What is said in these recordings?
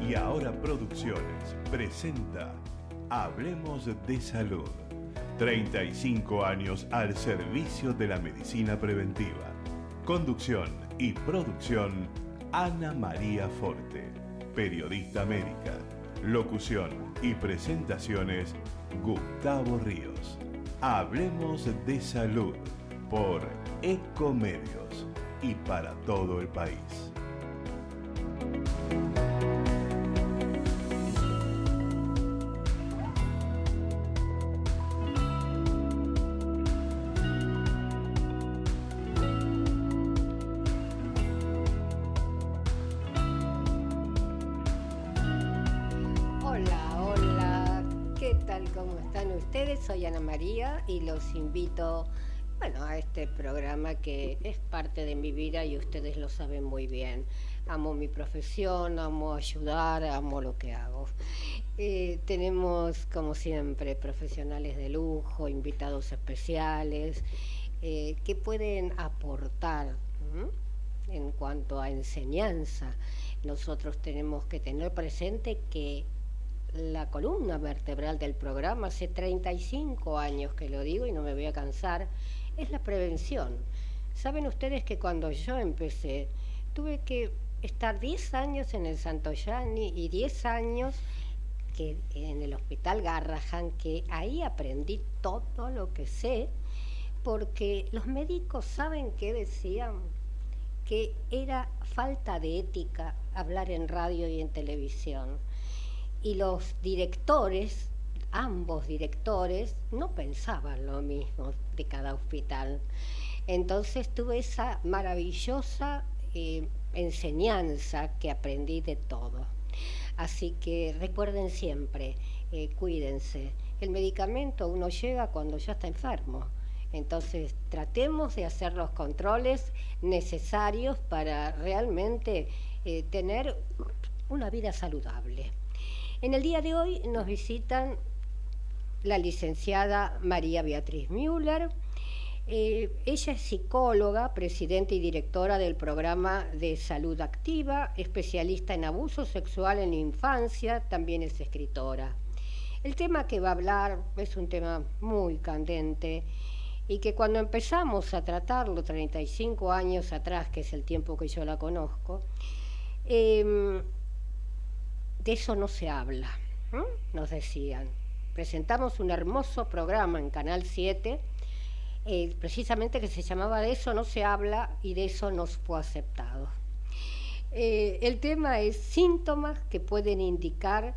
Y Ahora Producciones presenta Hablemos de Salud. 35 años al servicio de la medicina preventiva. Conducción y producción, Ana María Forte. Periodista médica. Locución y presentaciones, Gustavo Ríos. Hablemos de Salud por Ecomedios y para todo el país. Soy Ana María y los invito, a este programa que es parte de mi vida y ustedes lo saben muy bien. Amo mi profesión, amo ayudar, amo lo que hago. Tenemos, como siempre, profesionales de lujo, invitados especiales, que pueden aportar en cuanto a enseñanza. Nosotros tenemos que tener presente que la columna vertebral del programa, hace 35 años que lo digo y no me voy a cansar, es la prevención. Saben ustedes que cuando yo empecé tuve que estar 10 años en el Santoyani y 10 años que en el Hospital Garrahan, que ahí aprendí todo lo que sé, porque los médicos, ¿saben qué decían? Que era falta de ética hablar en radio y en televisión. Y los directores, ambos directores, no pensaban lo mismo de cada hospital. Entonces tuve esa maravillosa enseñanza que aprendí de todo. Así que recuerden siempre, cuídense. El medicamento uno llega cuando ya está enfermo. Entonces tratemos de hacer los controles necesarios para realmente tener una vida saludable. En el día de hoy nos visitan la licenciada María Beatriz Müller. Ella es psicóloga, presidenta y directora del programa de Salud Activa, especialista en abuso sexual en la infancia, también es escritora. El tema que va a hablar es un tema muy candente y que cuando empezamos a tratarlo 35 años atrás, que es el tiempo que yo la conozco, de eso no se habla, nos decían. Presentamos un hermoso programa en Canal 7, precisamente que se llamaba De eso no se habla y de eso nos fue aceptado. El tema es síntomas que pueden indicar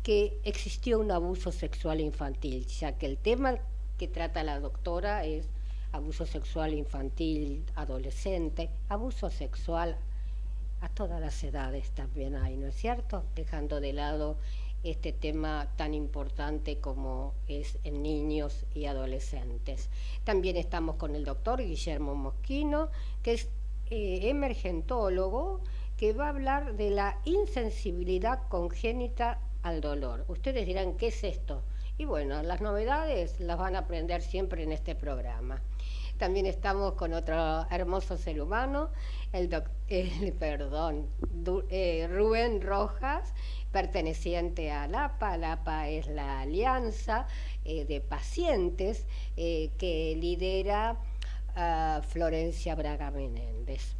que existió un abuso sexual infantil, ya que el tema que trata la doctora es abuso sexual infantil, adolescente, abuso sexual a todas las edades también hay, ¿no es cierto? Dejando de lado este tema tan importante como es en niños y adolescentes. También estamos con el doctor Guillermo Mosquino, que es emergentólogo, que va a hablar de la insensibilidad congénita al dolor. Ustedes dirán, ¿qué es esto? Y bueno, las novedades las van a aprender siempre en este programa. También estamos con otro hermoso ser humano, Rubén Rojas, perteneciente a ALAPA. ALAPA es la alianza de pacientes que lidera Florencia Braga Menéndez.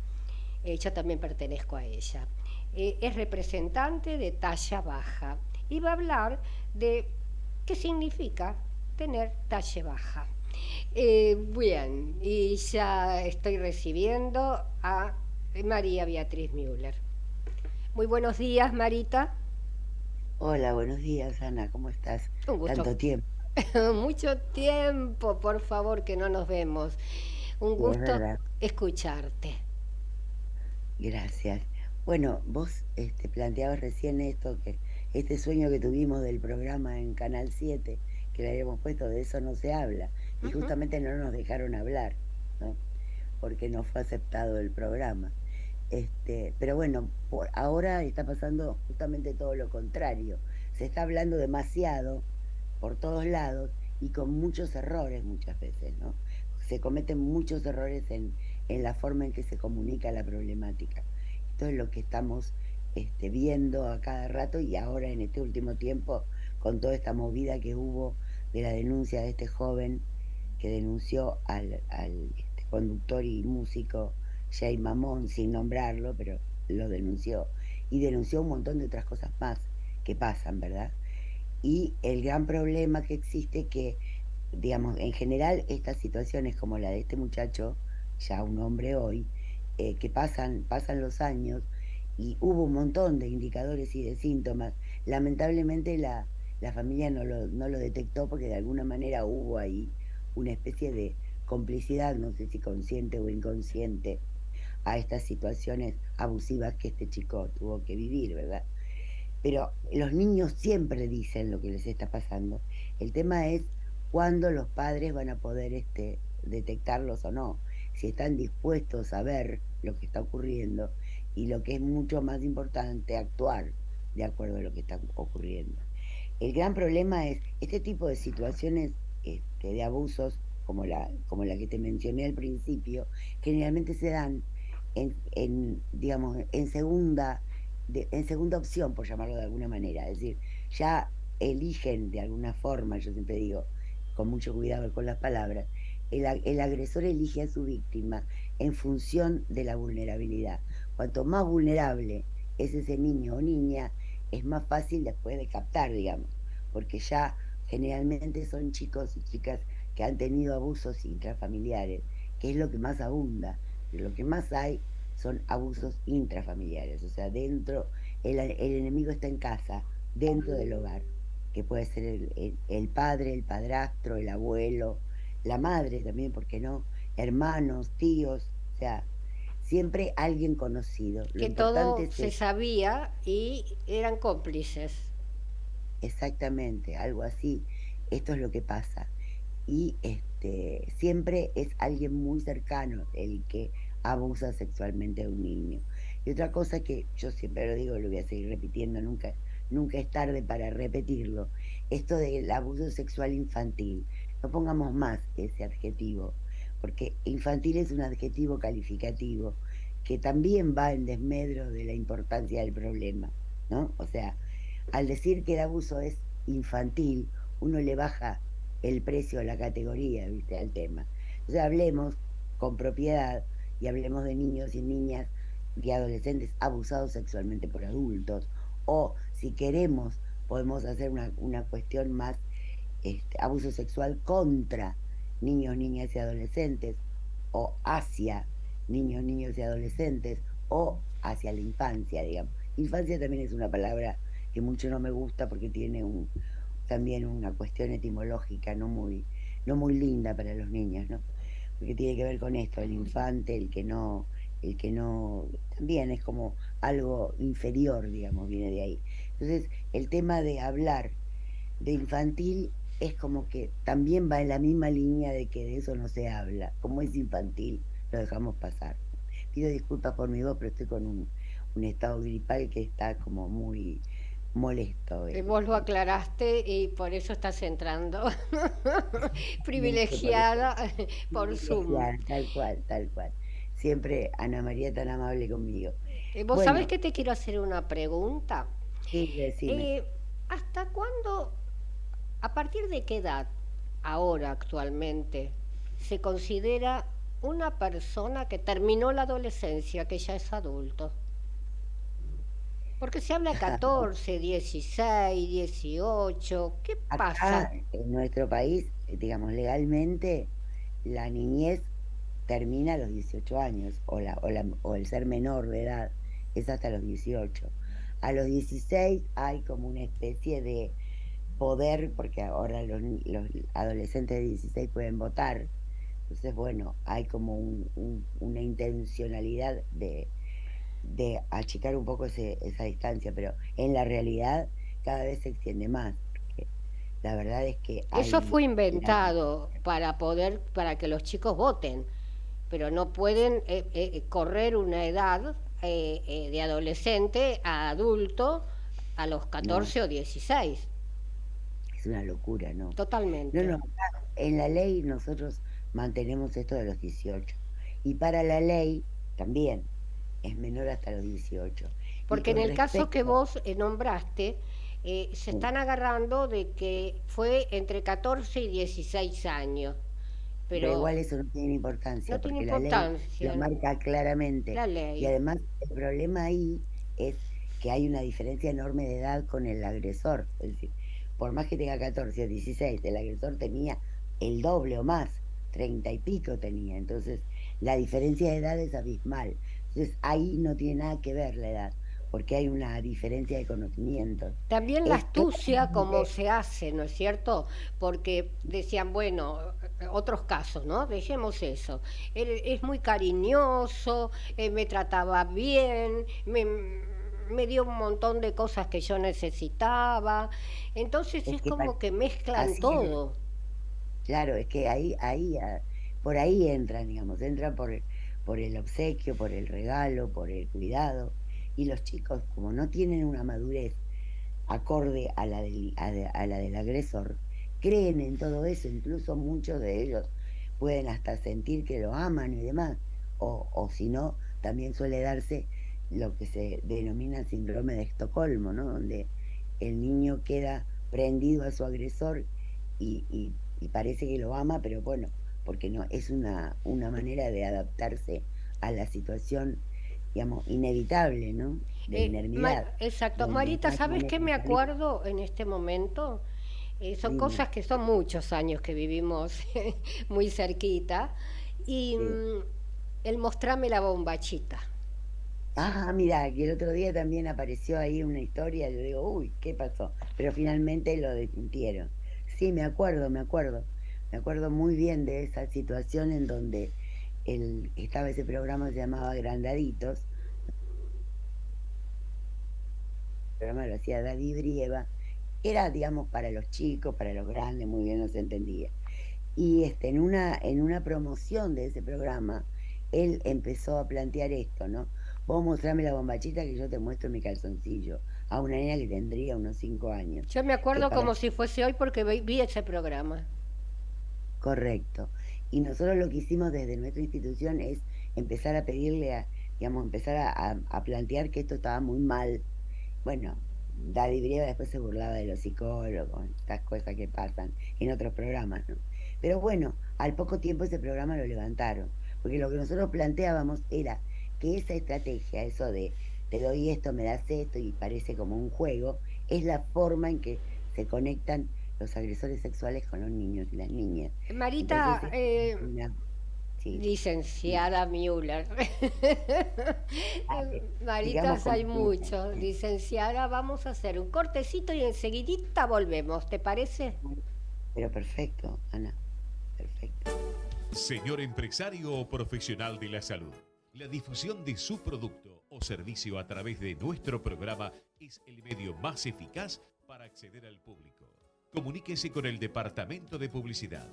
Yo también pertenezco a ella. Es representante de talla baja y va a hablar de qué significa tener talla baja. Bien, y ya estoy recibiendo a María Beatriz Müller. Muy buenos días, Marita. Hola, buenos días, Ana, ¿cómo estás? Un gusto. Tanto tiempo. Mucho tiempo, por favor, que no nos vemos. Un Sí, es gusto verdad. escucharte. Gracias. Bueno, vos planteabas recién esto, que este sueño que tuvimos del programa en Canal 7, que le habíamos puesto, de eso no se habla, y justamente no nos dejaron hablar, ¿no? Porque no fue aceptado el programa. Pero bueno, por ahora está pasando justamente todo lo contrario. Se está hablando demasiado por todos lados y con muchos errores muchas veces, ¿no? Se cometen muchos errores en la forma en que se comunica la problemática. Esto es lo que estamos viendo a cada rato, y ahora en este último tiempo, con toda esta movida que hubo de la denuncia de este joven que denunció al conductor y músico Jay Mamón, sin nombrarlo, pero lo denunció, y denunció un montón de otras cosas más que pasan, ¿verdad? Y el gran problema que existe que, digamos, en general estas situaciones como la de este muchacho, ya un hombre hoy, que pasan los años y hubo un montón de indicadores y de síntomas. Lamentablemente la familia no lo detectó porque de alguna manera hubo ahí una especie de complicidad, no sé si consciente o inconsciente, a estas situaciones abusivas que este chico tuvo que vivir, ¿verdad? Pero los niños siempre dicen lo que les está pasando. El tema es cuándo los padres van a poder detectarlos o no, si están dispuestos a ver lo que está ocurriendo y lo que es mucho más importante, actuar de acuerdo a lo que está ocurriendo. El gran problema es este tipo de situaciones de abusos, como la que te mencioné al principio, generalmente se dan digamos, en segunda opción, por llamarlo de alguna manera. Es decir, ya eligen de alguna forma, yo siempre digo, con mucho cuidado con las palabras, el agresor elige a su víctima en función de la vulnerabilidad. Cuanto más vulnerable es ese niño o niña, es más fácil después de captar, digamos, porque ya generalmente son chicos y chicas que han tenido abusos intrafamiliares, que es lo que más abunda. Lo que más hay son abusos intrafamiliares, o sea, el enemigo está en casa, dentro del hogar, que puede ser el padre, el padrastro, el abuelo, la madre también, ¿por qué no? Hermanos, tíos, o sea, siempre alguien conocido. Lo Que importante todo es se eso. sabía y eran cómplices. Exactamente, algo así. Esto es lo que pasa. Y siempre es alguien muy cercano el que abusa sexualmente de un niño. Y otra cosa que yo siempre lo digo, lo voy a seguir repitiendo, nunca es tarde para repetirlo, esto del abuso sexual infantil. No pongamos más ese adjetivo, porque infantil es un adjetivo calificativo que también va en desmedro de la importancia del problema, ¿no? O sea, al decir que el abuso es infantil, uno le baja el precio a la categoría, ¿viste? Al tema. Entonces hablemos con propiedad y hablemos de niños y niñas y adolescentes abusados sexualmente por adultos. O si queremos, podemos hacer una cuestión más, abuso sexual contra niños, niñas y adolescentes, o hacia niños, niños y adolescentes, o hacia la infancia, digamos. Infancia también es una palabra que mucho no me gusta porque tiene también una cuestión etimológica no muy linda para los niños, ¿no? Porque tiene que ver con esto, el infante, el que no, también es como algo inferior, digamos, viene de ahí. Entonces, el tema de hablar de infantil es como que también va en la misma línea de que de eso no se habla. Como es infantil, lo dejamos pasar. Pido disculpas por mi voz, pero estoy con un estado gripal que está como muy molesto. Vos lo aclaraste y por eso estás entrando Exactamente, por eso. privilegiada por Zoom. Privilegiada, tal cual, tal cual. Siempre Ana María tan amable conmigo. Vos sabés Bueno, que te quiero hacer una pregunta. sí, decime. Eh, ¿Hasta cuándo, a partir de qué edad, ahora actualmente, se considera una persona que terminó la adolescencia, que ya es adulto? Porque se habla de 14, 16, 18. ¿Qué pasa? Acá en nuestro país, digamos, legalmente, la niñez termina a los 18 años, o el ser menor de edad es hasta los 18. A los 16 hay como una especie de poder, porque ahora los adolescentes de 16 pueden votar. Entonces, bueno, hay como una intencionalidad de achicar un poco esa distancia, pero en la realidad cada vez se extiende más, porque la verdad es que Eso hay... fue inventado para que los chicos voten, pero no pueden correr una edad de adolescente a adulto a los No, 14 o 16. es una locura, ¿no? No, no, Totalmente. acá en la ley nosotros mantenemos esto de los 18. Y para la ley también. es menor hasta los 18. Y Porque en con el caso que respecto, vos nombraste, se sí, están agarrando de que fue entre 14 y 16 años, pero igual pero eso no tiene no importancia tiene porque la ley lo importancia marca claramente. la Y ley. además el problema ahí es que hay una diferencia enorme de edad con el agresor. Es decir, por más que tenga 14 o 16, el agresor tenía el doble o más, 30 y pico tenía. Entonces, la diferencia de edad es abismal. Entonces, ahí no tiene nada que ver la edad, porque hay una diferencia de conocimientos. También la Es astucia, como claramente, se hace, ¿no es cierto? Porque decían, bueno, otros casos, ¿no? Dejemos eso. Él es muy cariñoso, me trataba bien, me dio un montón de cosas que yo necesitaba. Entonces es es que como que mezclan así es. todo. Claro, es que por ahí entran, digamos, entran por el obsequio, por el regalo, por el cuidado. Y los chicos, como no tienen una madurez acorde a la del agresor, creen en todo eso. Incluso muchos de ellos pueden hasta sentir que lo aman y demás. O si no, también suele darse lo que se denomina síndrome de Estocolmo, ¿no? Donde el niño queda prendido a su agresor y parece que lo ama, pero bueno, porque no, es una manera de adaptarse a la situación, digamos, inevitable, ¿no? De inermidad, Exacto. donde no Marita, hay ¿sabes qué manera de me salir. acuerdo en este momento? Son Dime, cosas que son muchos años que vivimos muy cerquita. Y sí. el mostrarme la bombachita. Ah, mira, que el otro día también apareció ahí una historia, yo digo, uy, ¿qué pasó? Pero finalmente lo desmintieron. Sí, me acuerdo muy bien de esa situación en donde estaba ese programa que se llamaba Grandaditos, el programa lo hacía Daddy Brieva, era, digamos, para los chicos, para los grandes, muy bien no se entendía. Y en una promoción de ese programa, él empezó a plantear esto, ¿no? Vos mostrame la bombachita que yo te muestro mi calzoncillo, a una niña que tendría unos 5 años, Yo me que acuerdo para como si fuese hoy porque vi ese programa. correcto. Y nosotros lo que hicimos desde nuestra institución es empezar a pedirle digamos, empezar a plantear que esto estaba muy mal. Bueno, Daddy Brieva después se burlaba de los psicólogos, estas cosas que pasan en otros programas, ¿no? Pero bueno, al poco tiempo ese programa lo levantaron, porque lo que nosotros planteábamos era que esa estrategia, eso de te doy esto, me das esto y parece como un juego, es la forma en que se conectan los agresores sexuales con los niños y las niñas. Entonces, Marita, una, sí, sí, licenciada Müller. dale, sigamos Maritas con hay mi pregunta. muchos. Licenciada, vamos a hacer un cortecito y enseguidita volvemos, ¿te parece? Pero perfecto, Ana, perfecto. Señor empresario o profesional de la salud, la difusión de su producto o servicio a través de nuestro programa es el medio más eficaz para acceder al público. Comuníquese con el Departamento de Publicidad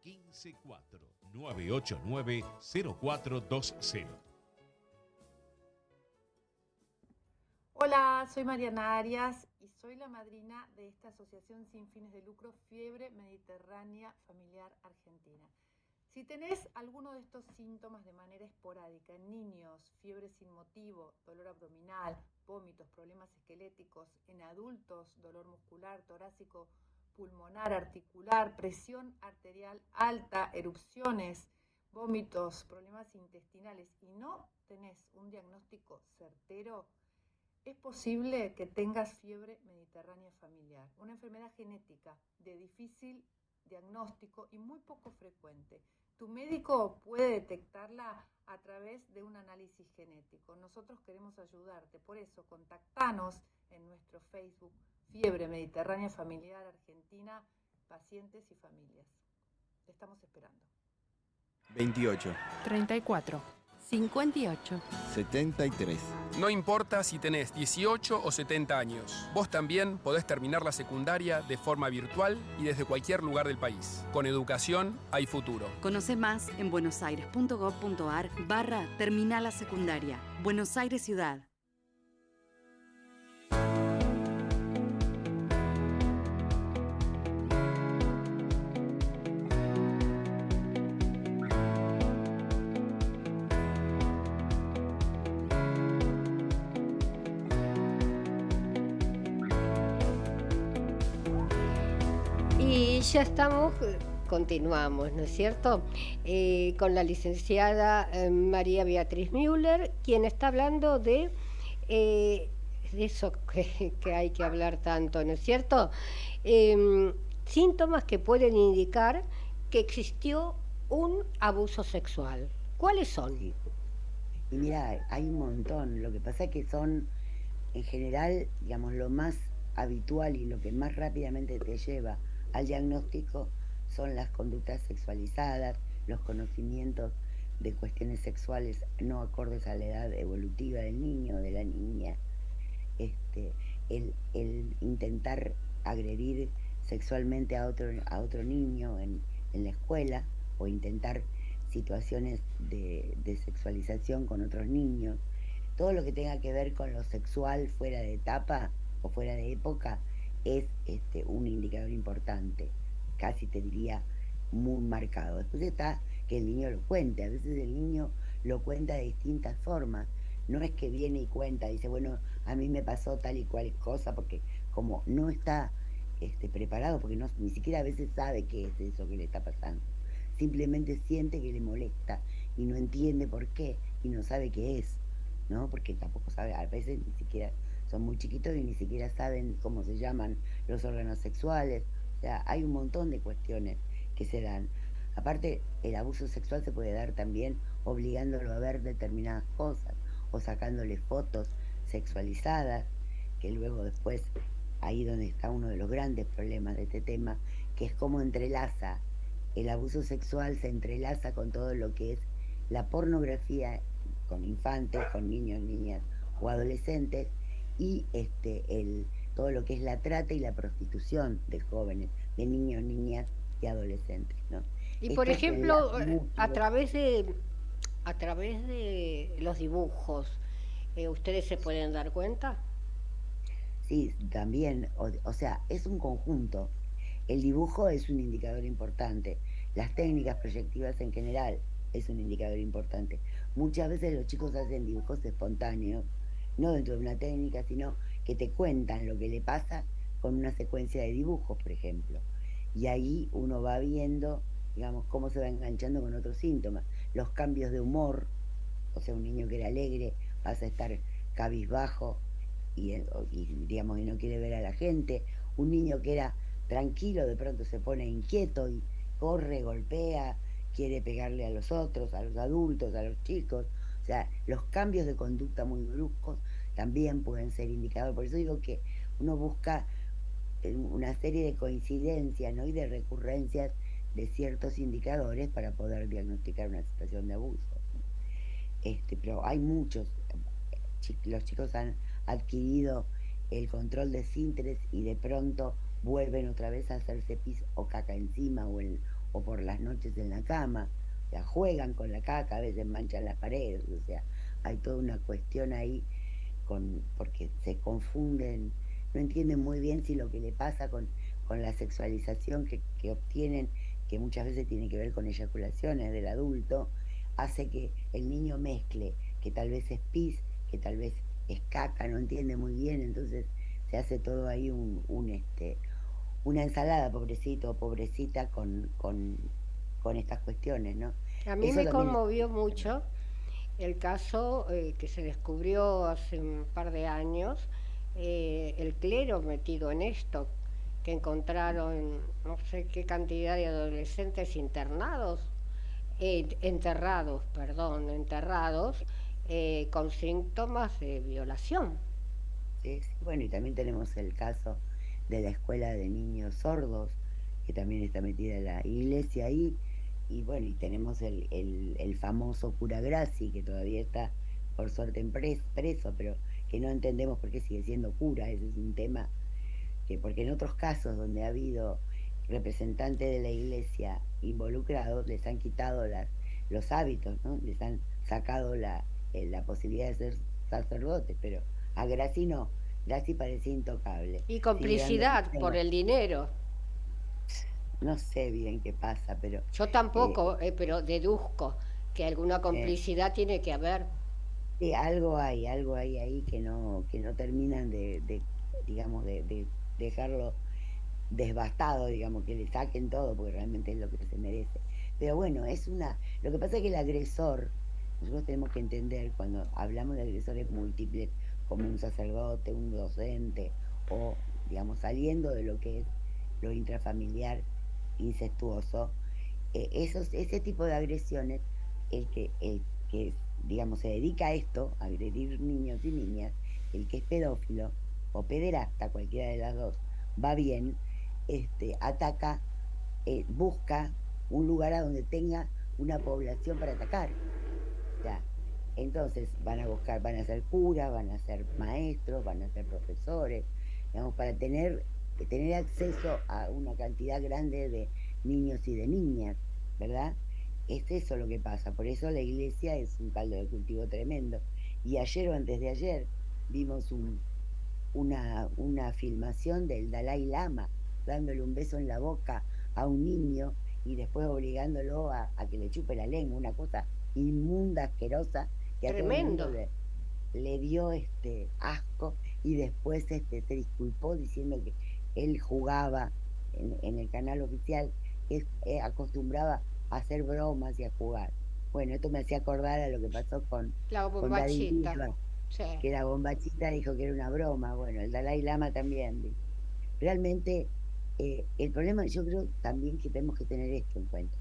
154-989-0420. Hola, soy Mariana Arias y soy la madrina de esta asociación sin fines de lucro Fiebre Mediterránea Familiar Argentina. Si tenés alguno de estos síntomas de manera esporádica en niños, fiebre sin motivo, dolor abdominal, vómitos, problemas esqueléticos, en adultos, dolor muscular, torácico, pulmonar, articular, presión arterial alta, erupciones, vómitos, problemas intestinales y no tenés un diagnóstico certero, es posible que tengas fiebre mediterránea familiar, una enfermedad genética de difícil diagnóstico y muy poco frecuente. Tu médico puede detectarla a través de un análisis genético. Nosotros queremos ayudarte, por eso contactanos en nuestro Facebook Fiebre Mediterránea Familiar Argentina, pacientes y familias. Te estamos esperando. 28, 34, 58. 73. No importa si tenés 18 o 70 años, vos también podés terminar la secundaria de forma virtual y desde cualquier lugar del país. Con educación hay futuro. Conoce más en buenosaires.gov.ar/terminal la secundaria. Buenos Aires Ciudad. Y ya estamos, continuamos, ¿no es cierto? Con la licenciada María Beatriz Müller, quien está hablando de eso que hay que hablar tanto, ¿no es cierto? Síntomas que pueden indicar que existió un abuso sexual. ¿Cuáles son? Sí. Y mira, hay un montón. Lo que pasa es que son, en general, digamos, lo más habitual y lo que más rápidamente te lleva al diagnóstico son las conductas sexualizadas, los conocimientos de cuestiones sexuales no acordes a la edad evolutiva del niño o de la niña, el intentar agredir sexualmente a otro niño en la escuela, o intentar situaciones de sexualización con otros niños, todo lo que tenga que ver con lo sexual fuera de etapa o fuera de época es un indicador importante, casi te diría muy marcado. Después está que el niño lo cuente, a veces el niño lo cuenta de distintas formas, no es que viene y cuenta, dice, bueno, a mí me pasó tal y cual cosa, porque como no está preparado, porque no, ni siquiera a veces sabe qué es eso que le está pasando, simplemente siente que le molesta y no entiende por qué y no sabe qué es, ¿no? Porque tampoco sabe, a veces ni siquiera son muy chiquitos y ni siquiera saben cómo se llaman los órganos sexuales. O sea, hay un montón de cuestiones que se dan. Aparte, el abuso sexual se puede dar también obligándolo a ver determinadas cosas o sacándole fotos sexualizadas, que luego después, ahí donde está uno de los grandes problemas de este tema, que es cómo entrelaza el abuso sexual, se entrelaza con todo lo que es la pornografía, con infantes, con niños, niñas o adolescentes, y todo lo que es la trata y la prostitución de jóvenes, de niños, niñas y adolescentes, ¿no? Y Esto por ejemplo, mucho. a través de los dibujos, ¿ustedes se pueden dar cuenta? Sí, también, o sea, es un conjunto. El dibujo es un indicador importante, las técnicas proyectivas en general es un indicador importante. Muchas veces los chicos hacen dibujos espontáneos, no dentro de una técnica, sino que te cuentan lo que le pasa con una secuencia de dibujos, por ejemplo. Y ahí uno va viendo, digamos, cómo se va enganchando con otros síntomas. Los cambios de humor, o sea, un niño que era alegre pasa a estar cabizbajo digamos, y no quiere ver a la gente. Un niño que era tranquilo de pronto se pone inquieto y corre, golpea, quiere pegarle a los otros, a los adultos, a los chicos. O sea, los cambios de conducta muy bruscos también pueden ser indicadores. Por eso digo que uno busca una serie de coincidencias, ¿no? Y de recurrencias de ciertos indicadores para poder diagnosticar una situación de abuso. Pero hay muchos. Los chicos han adquirido el control de esfínteres y de pronto vuelven otra vez a hacerse pis o caca encima o por las noches en la cama. O sea, juegan con la caca, a veces manchan las paredes. O sea, hay toda una cuestión ahí porque se confunden, no entienden muy bien si lo que le pasa con la sexualización que obtienen, que muchas veces tiene que ver con eyaculaciones del adulto, hace que el niño mezcle, que tal vez es pis, que tal vez es caca, no entiende muy bien, entonces se hace todo ahí una ensalada, pobrecito o pobrecita, con estas cuestiones, ¿no? A mí Eso me también conmovió mucho el caso que se descubrió hace un par de años, el clero metido en esto, que encontraron no sé qué cantidad de adolescentes enterrados, con síntomas de violación. sí, sí. Bueno, y también tenemos el caso de la escuela de niños sordos, que también está metida la iglesia ahí, y bueno, y tenemos el famoso cura Grassi, que todavía está por suerte preso, pero que no entendemos por qué sigue siendo cura. Ese es un tema porque en otros casos donde ha habido representantes de la iglesia involucrados, les han quitado los hábitos, ¿no? Les han sacado la posibilidad de ser sacerdotes, pero a Grassi no. Grassi parecía intocable. Y Sigue dando complicidad por consejos. el dinero. No sé bien qué pasa, pero Yo eh, tampoco, pero deduzco que alguna eh, complicidad tiene que haber. sí, algo ahí que no terminan digamos, de dejarlo devastado, digamos, que le saquen todo, porque realmente es lo que se merece. Pero bueno, lo que pasa es que el agresor, nosotros tenemos que entender cuando hablamos de agresores múltiples, como un sacerdote, un docente, o digamos, saliendo de lo que es lo intrafamiliar incestuoso, ese tipo de agresiones, el que, digamos, se dedica a esto, a agredir niños y niñas, el que es pedófilo o pederasta, cualquiera de las dos, va bien, ataca, busca un lugar a donde tenga una población para atacar. Ya. Entonces van a buscar, van a ser curas, van a ser maestros, van a ser profesores, digamos, para tener acceso a una cantidad grande de niños y de niñas, ¿verdad? Es eso lo que pasa, por eso la iglesia es un caldo de cultivo tremendo. Y ayer o antes de ayer vimos una filmación del Dalai Lama dándole un beso en la boca a un niño y después obligándolo a que le chupe la lengua, una cosa inmunda, asquerosa, que a todo el mundo Tremendo. le dio asco, y después se disculpó diciendo que él jugaba en el canal oficial, que acostumbraba a hacer bromas y a jugar. Bueno, esto me hacía acordar a lo que pasó La con David bombachita. Bisbal, Sí. que la bombachita dijo que era una broma. Bueno, el Dalai Lama también. Realmente, el problema, yo creo también que tenemos que tener esto en cuenta.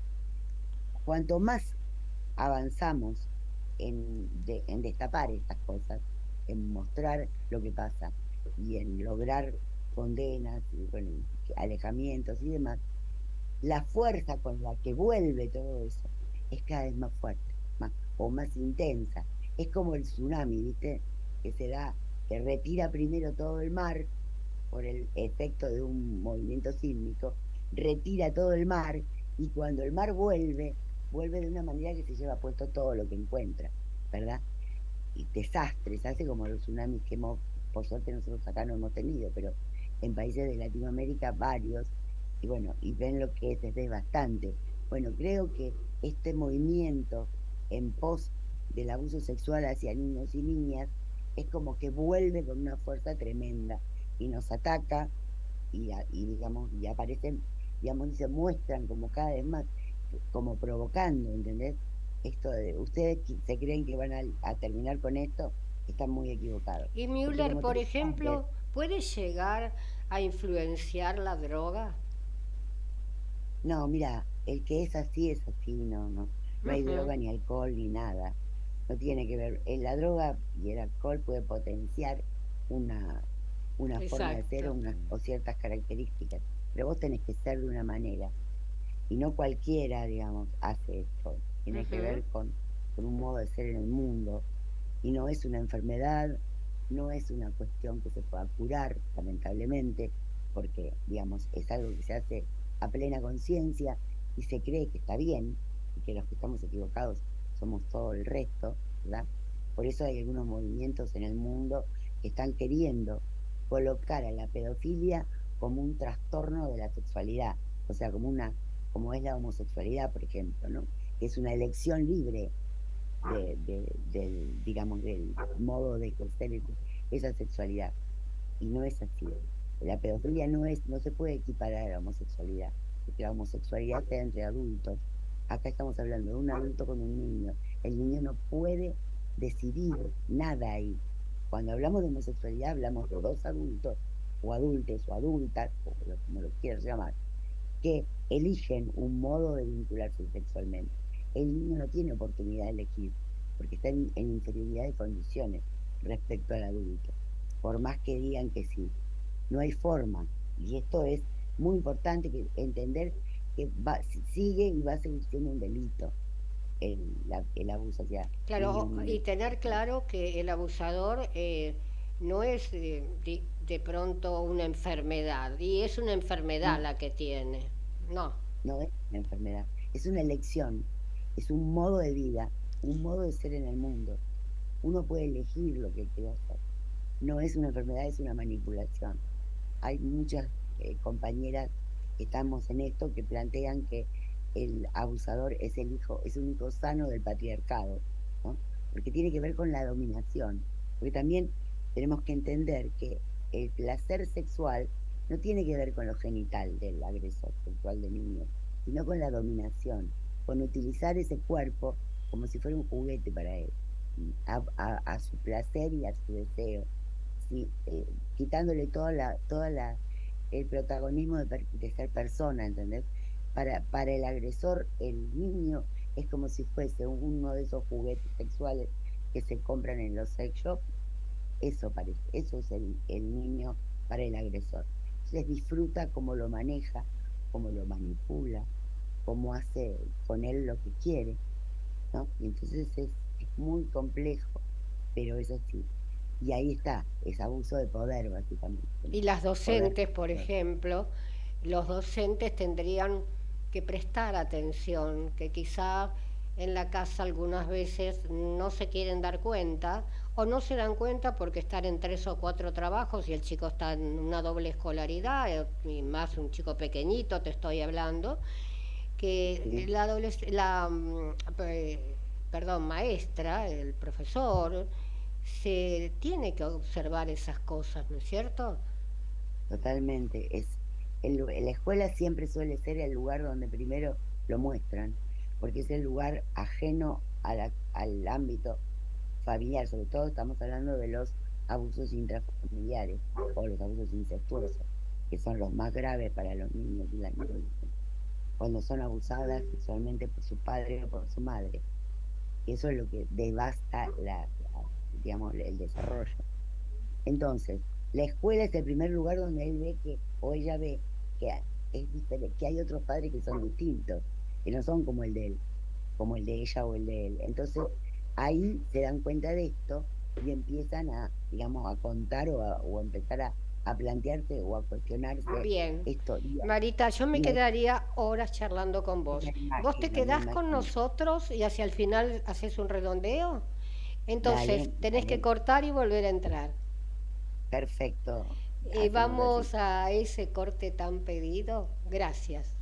Cuanto más avanzamos en destapar estas cosas, en mostrar lo que pasa y en lograr condenas y bueno, alejamientos y demás, la fuerza con la que vuelve todo eso es cada vez más fuerte, o más intensa. Es como el tsunami, ¿viste? Que se da, que retira primero todo el mar por el efecto de un movimiento sísmico, retira todo el mar, y cuando el mar vuelve de una manera que se lleva puesto todo lo que encuentra, ¿verdad? Y desastres, hace como los tsunamis que por suerte nosotros acá no hemos tenido, pero en países de Latinoamérica varios, y bueno, y ven lo que es bastante. Bueno, creo que este movimiento en pos del abuso sexual hacia niños y niñas es como que vuelve con una fuerza tremenda y nos ataca, y digamos, y aparecen, digamos, y se muestran como cada vez más, como provocando, ¿entendés? Esto de ustedes se creen que van a terminar con esto, están muy equivocados. Y Porque Müller, como te por decía antes, ejemplo, ¿puede llegar a influenciar la droga? no, mira, el que es así, no hay Ujú. droga ni alcohol ni nada. No tiene que ver. La droga y el alcohol puede potenciar una, una forma de ser Exacto. o ciertas características, pero vos tenés que ser de una manera. Y no cualquiera, digamos, hace esto. Tiene que Ujú. ver con un modo de ser en el mundo. Y no es una enfermedad, no es una cuestión que se pueda curar, lamentablemente, porque, digamos, es algo que se hace a plena conciencia y se cree que está bien, y que los que estamos equivocados somos todo el resto, ¿verdad? Por eso hay algunos movimientos en el mundo que están queriendo colocar a la pedofilia como un trastorno de la sexualidad, o sea, como es la homosexualidad, por ejemplo, ¿no? Que es una elección libre digamos, del modo de ejercer esa sexualidad. Y no es así. La pedofilia no se puede equiparar a la homosexualidad, porque la homosexualidad está entre adultos. Acá estamos hablando de un adulto con un niño. El niño no puede decidir nada ahí. Cuando hablamos de homosexualidad hablamos de dos adultos, o adultes, o adultas, o como lo quieras llamar, que eligen un modo de vincularse sexualmente. El niño no tiene oportunidad de elegir, porque está en inferioridad de condiciones respecto al adulto, por más que digan que sí. No hay forma, y esto es muy importante entender que sigue y va a seguir siendo un delito el abuso hacia niños, Claro, y niñas. tener claro que el abusador no es de pronto una enfermedad, y es una enfermedad No, la que tiene. No. no es una enfermedad, es una elección, es un modo de vida, un modo de ser en el mundo. Uno puede elegir lo que quiere hacer. No es una enfermedad, es una manipulación. Hay muchas compañeras que estamos en esto que plantean que el abusador es un hijo sano del patriarcado, ¿no? Porque tiene que ver con la dominación. Porque también tenemos que entender que el placer sexual no tiene que ver con lo genital del agresor sexual de niños, sino con la dominación, con utilizar ese cuerpo como si fuera un juguete para él, a su placer y a su deseo, ¿sí? Quitándole el protagonismo de ser persona, ¿entendés? Para el agresor, el niño es como si fuese uno de esos juguetes sexuales que se compran en los sex shops. Eso es el niño para el agresor. Entonces disfruta cómo lo maneja, cómo lo manipula, cómo hace con él lo que quiere, ¿no? Y entonces es muy complejo, pero eso sí. Y ahí está, es abuso de poder, básicamente. Y las docentes, por ejemplo, los docentes tendrían que prestar atención, que quizá en la casa algunas veces no se quieren dar cuenta o no se dan cuenta porque están en 3 o 4 trabajos y el chico está en una doble escolaridad, y más un chico pequeñito, te estoy hablando, que maestra, el profesor, se tiene que observar esas cosas, ¿no es cierto? Totalmente. La escuela siempre suele ser el lugar donde primero lo muestran, porque es el lugar ajeno al ámbito familiar. Sobre todo estamos hablando de los abusos intrafamiliares o los abusos incestuosos, que son los más graves para los niños y las niñas, cuando son abusadas sexualmente por su padre o por su madre. Eso es lo que devasta digamos, el desarrollo. Entonces, la escuela es el primer lugar donde él ve o ella ve que es diferente, que hay otros padres que son distintos, que no son como el de él, como el de ella o el de él. Entonces, ahí se dan cuenta de esto y empiezan a contar o a empezar a plantearse o a cuestionarse. Bien. Esto. Marita, yo me quedaría horas charlando con vos. ¿Vos te quedás con nosotros y hacia el final haces un redondeo? Entonces, tenés que cortar y volver a entrar. Perfecto. Y vamos a ese corte tan pedido. Gracias.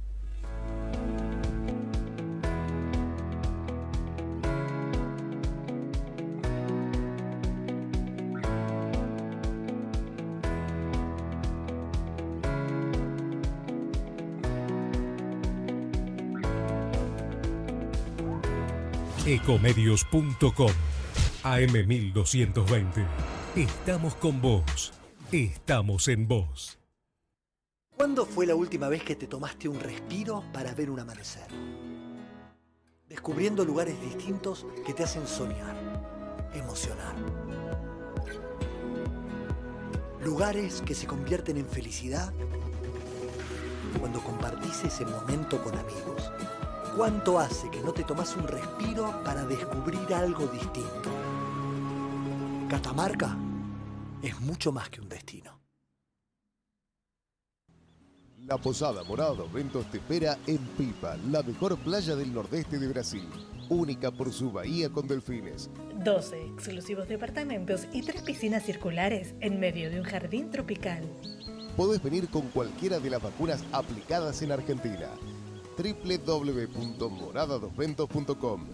Ecomedios.com AM1220. Estamos con vos. Estamos en vos. ¿Cuándo fue la última vez que te tomaste un respiro para ver un amanecer? Descubriendo lugares distintos que te hacen soñar, emocionar. Lugares que se convierten en felicidad cuando compartís ese momento con amigos. ¿Cuánto hace que no te tomás un respiro para descubrir algo distinto? Catamarca es mucho más que un destino. La Posada Morada dos Ventos te espera en Pipa, la mejor playa del nordeste de Brasil. Única por su bahía con delfines. 12 exclusivos departamentos y 3 piscinas circulares en medio de un jardín tropical. Podés venir con cualquiera de las vacunas aplicadas en Argentina. www.moradadosventos.com.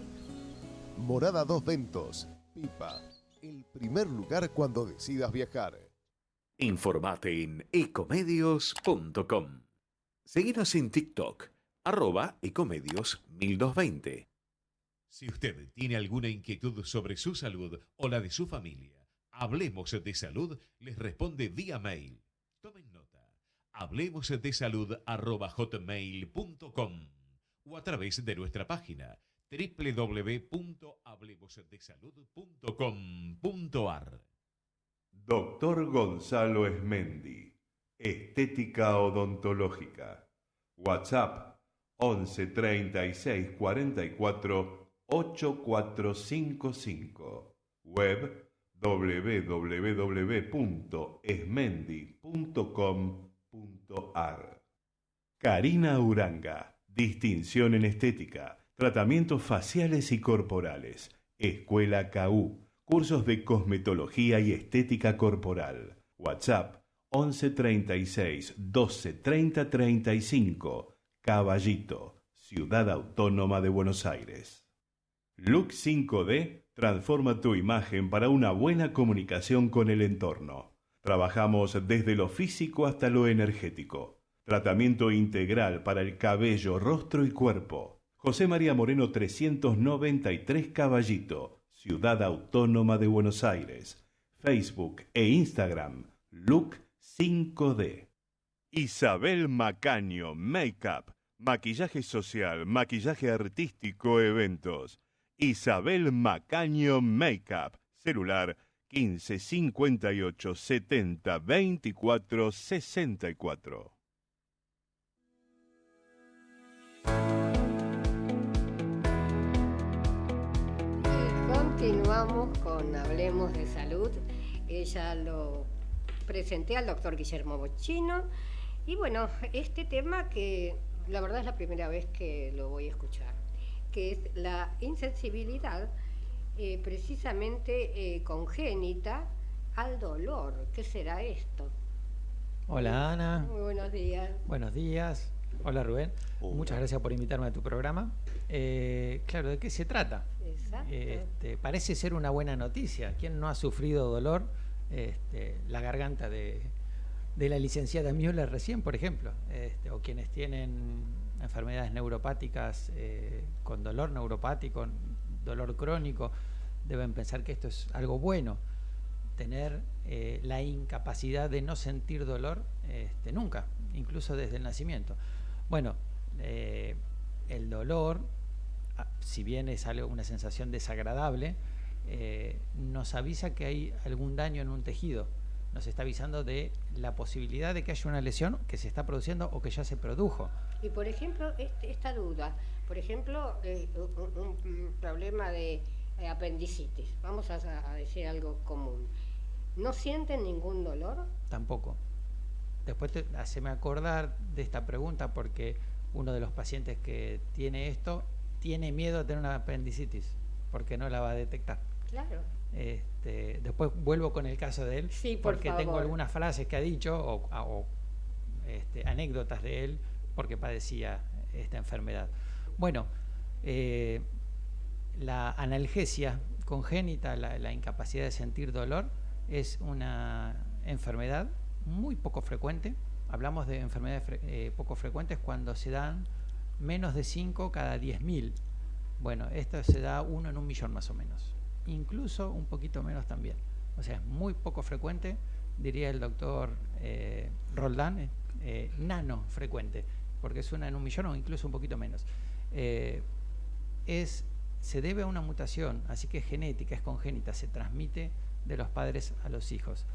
Morada Dos Ventos, Pipa, el primer lugar cuando decidas viajar. Informate en ecomedios.com. Seguinos en TikTok, @ecomedios1220. Si usted tiene alguna inquietud sobre su salud o la de su familia, Hablemos de Salud les responde vía mail. Tomen nota. hablemosdesalud@hotmail.com o a través de nuestra página www.hablemosdesalud.com.ar. Doctor Gonzalo Esmendi, Estética Odontológica. WhatsApp 11 36 44 8455. Web www.esmendi.com.ar. Karina Uranga, distinción en estética, tratamientos faciales y corporales. Escuela KU, cursos de cosmetología y estética corporal. WhatsApp 11 36 12 30 35. Caballito, Ciudad Autónoma de Buenos Aires. Look 5D transforma tu imagen para una buena comunicación con el entorno. Trabajamos desde lo físico hasta lo energético. Tratamiento integral para el cabello, rostro y cuerpo. José María Moreno 393 Caballito, Ciudad Autónoma de Buenos Aires. Facebook e Instagram, Look 5D. Isabel Macaño Makeup, maquillaje social, maquillaje artístico, eventos. Isabel Macaño Makeup, celular 15 58 70 24 64. Continuamos con Hablemos de Salud. Ya lo presenté al doctor Guillermo Bocchino. Y bueno, este tema que la verdad es la primera vez que lo voy a escuchar, que es la insensibilidad precisamente congénita al dolor. ¿Qué será esto? Hola Ana. Muy buenos días. Buenos días. Hola Rubén. Muchas gracias por invitarme a tu programa. Claro, ¿de qué se trata? Exacto. Parece ser una buena noticia. ¿Quién no ha sufrido dolor? La garganta de la licenciada Müller recién, por ejemplo, o quienes tienen enfermedades neuropáticas con dolor neuropático, dolor crónico, deben pensar que esto es algo bueno. Tener la incapacidad de no sentir dolor nunca, incluso desde el nacimiento. Bueno, el dolor, si bien es algo, una sensación desagradable, nos avisa que hay algún daño en un tejido. Nos está avisando de la posibilidad de que haya una lesión que se está produciendo o que ya se produjo. Y por ejemplo, esta duda, por ejemplo, un problema de apendicitis, vamos a decir algo común. ¿No sienten ningún dolor? Tampoco. Después haceme acordar de esta pregunta porque uno de los pacientes que tiene esto tiene miedo de tener una apendicitis porque no la va a detectar. Claro. Después vuelvo con el caso de él, sí, porque favor. Tengo algunas frases que ha dicho o anécdotas de él porque padecía esta enfermedad. Bueno, la analgesia congénita, la incapacidad de sentir dolor, es una enfermedad muy poco frecuente. Hablamos de enfermedades poco frecuentes cuando se dan menos de 5 cada 10.000. Bueno, esto se da 1 en 1.000.000 más o menos. Incluso un poquito menos también. O sea, es muy poco frecuente, diría el doctor Roldán, nano frecuente, porque es 1 en 1.000.000 o incluso un poquito menos. Se debe a una mutación, así que es genética, es congénita, se transmite de los padres a los hijos.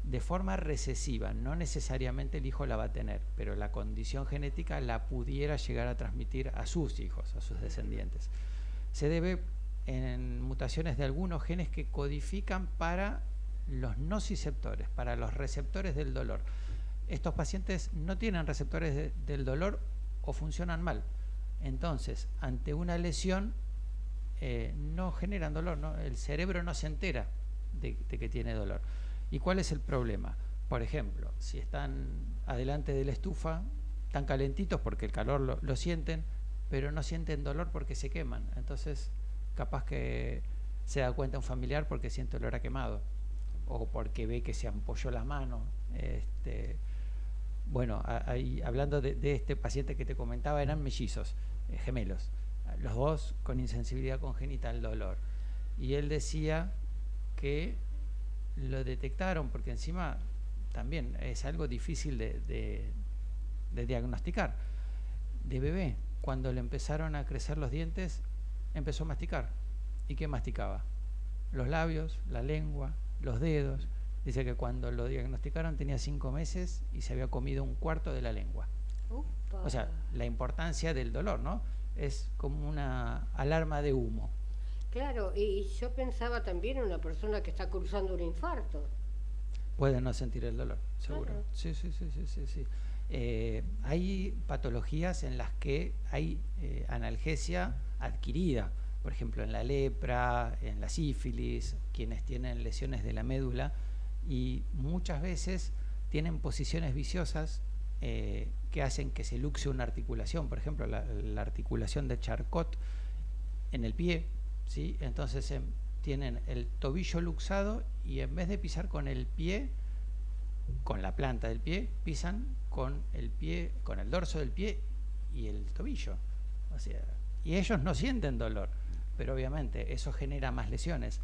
De forma recesiva, no necesariamente el hijo la va a tener, pero la condición genética la pudiera llegar a transmitir a sus hijos, a sus descendientes. Se debe en mutaciones de algunos genes que codifican para los nociceptores, para los receptores del dolor. Estos pacientes no tienen receptores del dolor o funcionan mal. Entonces, ante una lesión, no generan dolor, ¿no? El cerebro no se entera de que tiene dolor. ¿Y cuál es el problema? Por ejemplo, si están adelante de la estufa, están calentitos porque el calor lo sienten, pero no sienten dolor porque se queman. Entonces, capaz que se da cuenta un familiar porque siente olor a quemado o porque ve que se ampolló la mano. Bueno, hablando de este paciente que te comentaba, eran mellizos, gemelos, los dos con insensibilidad congénita al dolor. Y él decía que lo detectaron porque encima también es algo difícil de diagnosticar. De bebé, cuando le empezaron a crecer los dientes, empezó a masticar. ¿Y qué masticaba? Los labios, la lengua, los dedos. Dice que cuando lo diagnosticaron tenía 5 meses y se había comido 1/4 de la lengua. Upa. O sea, la importancia del dolor, ¿no? Es como una alarma de humo. Claro, y yo pensaba también en una persona que está cruzando un infarto. Puede no sentir el dolor, seguro. Claro. Sí. Hay patologías en las que hay analgesia adquirida, por ejemplo en la lepra, en la sífilis, quienes tienen lesiones de la médula y muchas veces tienen posiciones viciosas que hacen que se luxe una articulación, por ejemplo la articulación de Charcot en el pie, ¿sí? Entonces tienen el tobillo luxado y en vez de pisar con el pie con la planta del pie, pisan con el pie, con el dorso del pie y el tobillo. O sea, y ellos no sienten dolor, pero obviamente eso genera más lesiones.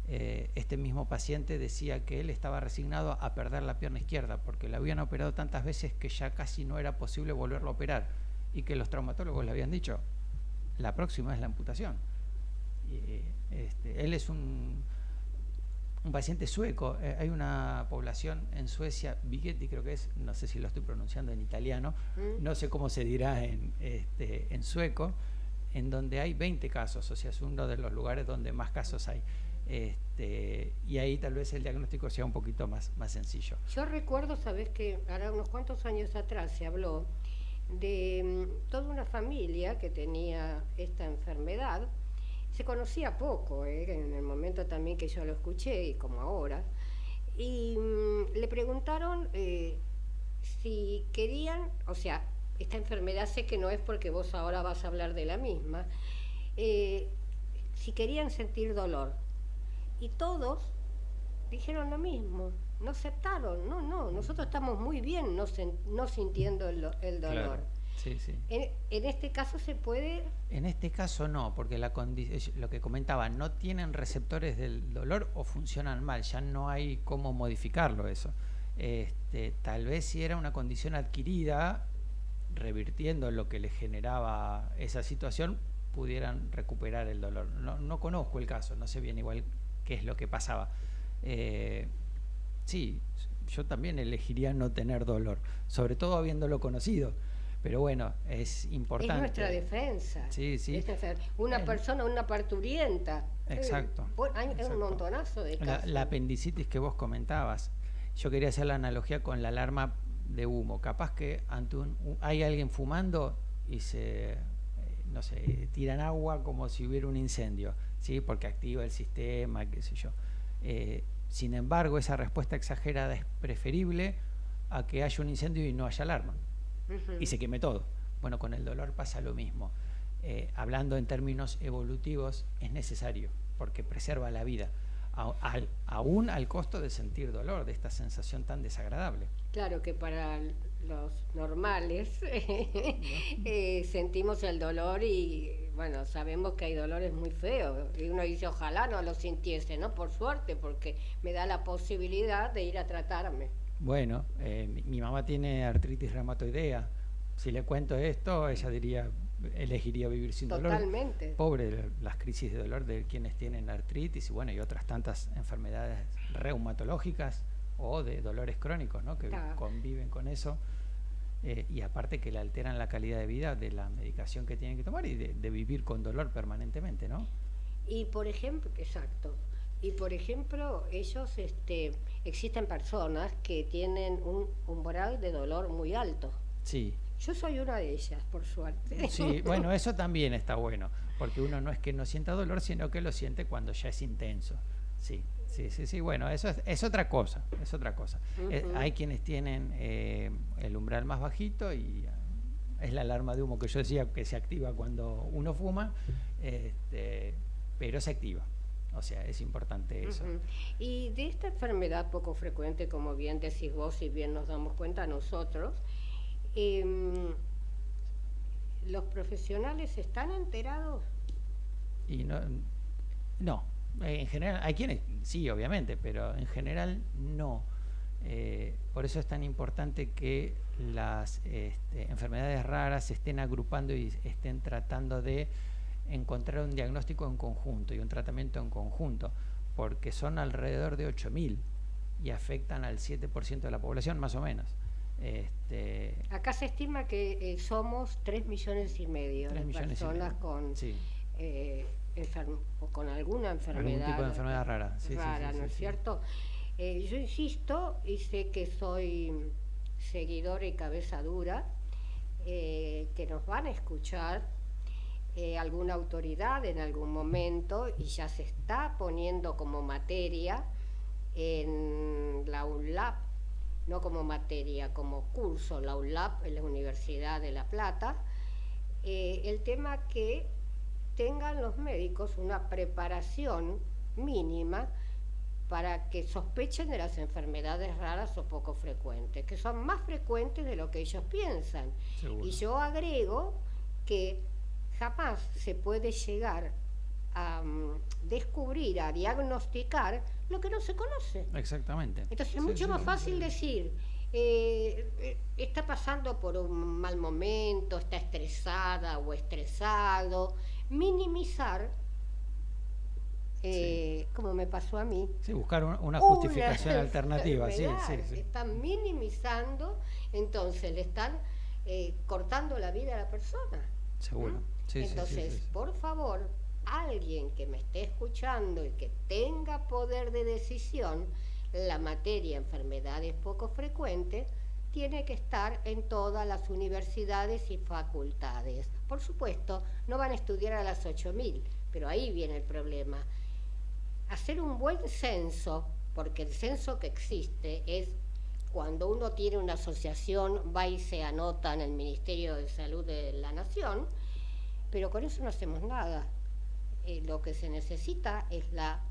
Este mismo paciente decía que él estaba resignado a perder la pierna izquierda porque la habían operado tantas veces que ya casi no era posible volverlo a operar, y que los traumatólogos le habían dicho, la próxima es la amputación. Él es un paciente sueco. Hay una población en Suecia, Vigeti creo que es, no sé si lo estoy pronunciando en italiano, no sé cómo se dirá en sueco, en donde hay 20 casos, o sea, es uno de los lugares donde más casos hay. Y ahí tal vez el diagnóstico sea un poquito más sencillo. Yo recuerdo, sabes que ahora unos cuantos años atrás se habló de toda una familia que tenía esta enfermedad. Se conocía poco, en el momento también que yo lo escuché y como ahora, y le preguntaron si querían, o sea, esta enfermedad sé que no es porque vos ahora vas a hablar de la misma, si querían sentir dolor. Y todos dijeron lo mismo, no aceptaron, no, nosotros estamos muy bien no sintiendo el dolor. Claro, sí. En este caso se puede... En este caso no, porque lo que comentaba, no tienen receptores del dolor o funcionan mal, ya no hay cómo modificarlo eso. Tal vez si era una condición adquirida, revirtiendo lo que les generaba esa situación, pudieran recuperar el dolor. No conozco el caso, no sé bien igual qué es lo que pasaba. Sí, yo también elegiría no tener dolor, sobre todo habiéndolo conocido. Pero bueno, es importante. Es nuestra defensa. Sí. Una persona, una parturienta. Exacto. Hay un montonazo de casos. La apendicitis que vos comentabas, yo quería hacer la analogía con la alarma de humo. Capaz que hay alguien fumando y no sé, tiran agua como si hubiera un incendio, ¿sí? Porque activa el sistema, qué sé yo. Sin embargo, esa respuesta exagerada es preferible a que haya un incendio y no haya alarma. Y se queme todo. Bueno, con el dolor pasa lo mismo. Hablando en términos evolutivos, es necesario, porque preserva la vida, aún al costo de sentir dolor, de esta sensación tan desagradable. Claro que para los normales sentimos el dolor y, bueno, sabemos que hay dolores muy feos. Y uno dice, ojalá no lo sintiese, ¿no? Por suerte, porque me da la posibilidad de ir a tratarme. Bueno, mi mamá tiene artritis reumatoidea. Si le cuento esto, ella elegiría vivir sin dolor. Totalmente. Pobre las crisis de dolor de quienes tienen artritis y bueno, y otras tantas enfermedades reumatológicas o de dolores crónicos, ¿no? Que conviven con eso. Y aparte que le alteran la calidad de vida de la medicación que tienen que tomar y de vivir con dolor permanentemente, ¿no? Y por ejemplo, exacto. Y por ejemplo, ellos, existen personas que tienen un umbral de dolor muy alto. Sí. Yo soy una de ellas, por suerte. Sí, bueno, eso también está bueno, porque uno no es que no sienta dolor, sino que lo siente cuando ya es intenso. Sí, bueno, eso es otra cosa, hay quienes tienen el umbral más bajito y es la alarma de humo que yo decía que se activa cuando uno fuma, pero se activa. O sea, es importante eso. Y de esta enfermedad poco frecuente, como bien decís vos y bien nos damos cuenta nosotros, ¿los profesionales están enterados? Y no. En general, hay quienes sí, obviamente, pero en general no. Por eso es tan importante que las enfermedades raras se estén agrupando y estén tratando de encontrar un diagnóstico en conjunto y un tratamiento en conjunto, porque son alrededor de 8.000 y afectan al 7% de la población, más o menos. Acá se estima que somos 3,5 millones de personas con, con alguna enfermedad. Algún tipo de enfermedad rara. ¿No es cierto? Yo insisto y sé que soy seguidora y cabeza dura, que nos van a escuchar alguna autoridad en algún momento y ya se está poniendo como materia en la UNLAP, no como materia, como curso, la UNLAP en la Universidad de La Plata, el tema que tengan los médicos una preparación mínima para que sospechen de las enfermedades raras o poco frecuentes, que son más frecuentes de lo que ellos piensan. Seguro. Y yo agrego que jamás se puede llegar a descubrir, a diagnosticar lo que no se conoce. Exactamente. Entonces es mucho más fácil decir, está pasando por un mal momento, está estresada o estresado, minimizar, como me pasó a mí. Sí, buscar una justificación alternativa. Sí. Están minimizando, entonces le están cortando la vida a la persona. Seguro. Sí, entonces, por favor, alguien que me esté escuchando y que tenga poder de decisión, la materia enfermedades poco frecuentes tiene que estar en todas las universidades y facultades. Por supuesto, no van a estudiar a las 8.000, pero ahí viene el problema. Hacer un buen censo, porque el censo que existe es cuando uno tiene una asociación, va y se anota en el Ministerio de Salud de la Nación, pero con eso no hacemos nada. Lo que se necesita es la